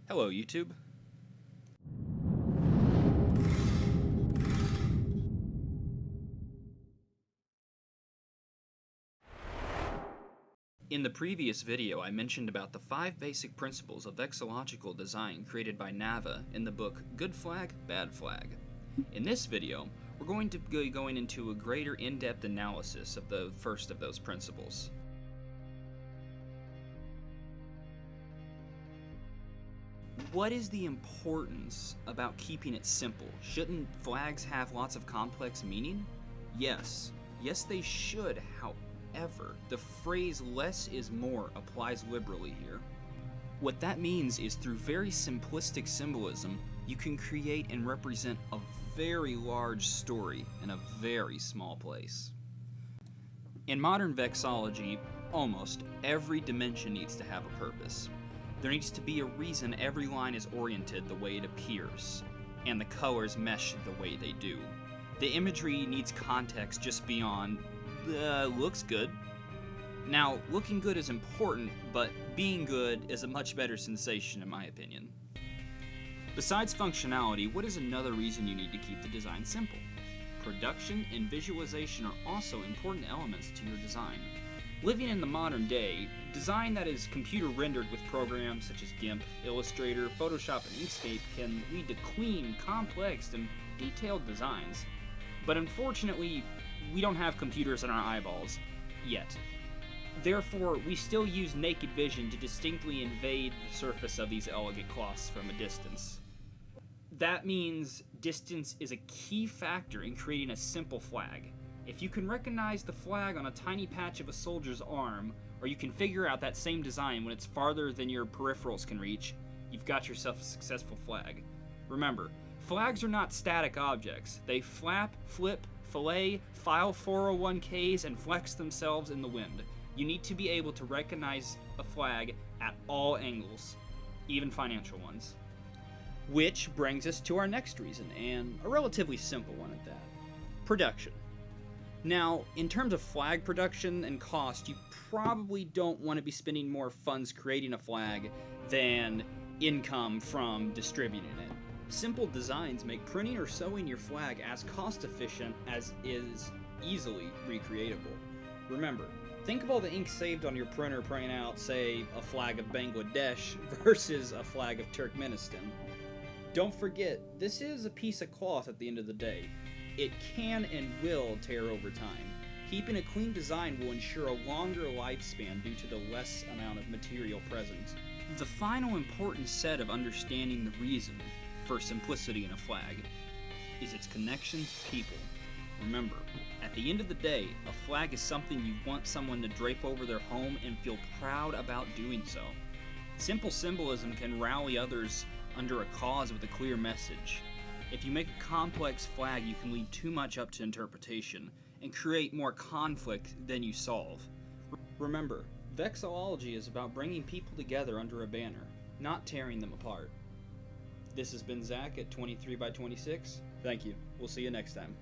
Hello, YouTube. In the previous video, I mentioned about the 5 basic principles of vexillological design created by Nava in the book Good Flag, Bad Flag. In this video, we're going to be going into a greater in-depth analysis of the first of those principles. What is the importance about keeping it simple? Shouldn't flags have lots of complex meaning? Yes. Yes, they should. However, the phrase less is more applies liberally here. What that means is through very simplistic symbolism, you can create and represent a very large story in a very small place. In modern vexillology, almost every dimension needs to have a purpose. There needs to be a reason every line is oriented the way it appears, and the colors mesh the way they do. The imagery needs context just beyond, looks good. Now, looking good is important, but being good is a much better sensation in my opinion. Besides functionality, what is another reason you need to keep the design simple? Production and visualization are also important elements to your design. Living in the modern day, design that is computer rendered with programs such as GIMP, Illustrator, Photoshop, and Inkscape can lead to clean, complex, and detailed designs. But unfortunately, we don't have computers in our eyeballs yet. Therefore, we still use naked vision to distinctly invade the surface of these elegant cloths from a distance. That means distance is a key factor in creating a simple flag. If you can recognize the flag on a tiny patch of a soldier's arm, or you can figure out that same design when it's farther than your peripherals can reach, you've got yourself a successful flag. Remember, flags are not static objects. They flap, flip, fillet, file 401ks, and flex themselves in the wind. You need to be able to recognize a flag at all angles, even financial ones. Which brings us to our next reason, and a relatively simple one at that. Production. Now, in terms of flag production and cost, you probably don't want to be spending more funds creating a flag than income from distributing it. Simple designs make printing or sewing your flag as cost efficient as is easily recreatable. Remember, think of all the ink saved on your printer printing out, say, a flag of Bangladesh versus a flag of Turkmenistan. Don't forget, this is a piece of cloth at the end of the day. It can and will tear over time. Keeping a clean design will ensure a longer lifespan due to the less amount of material present. The final important set of understanding the reason for simplicity in a flag is its connection to people. Remember, at the end of the day, a flag is something you want someone to drape over their home and feel proud about doing so. Simple symbolism can rally others under a cause with a clear message. If you make a complex flag, you can leave too much up to interpretation and create more conflict than you solve. Remember, vexillology is about bringing people together under a banner, not tearing them apart. This has been Zach at 23 by 26. Thank you. We'll see you next time.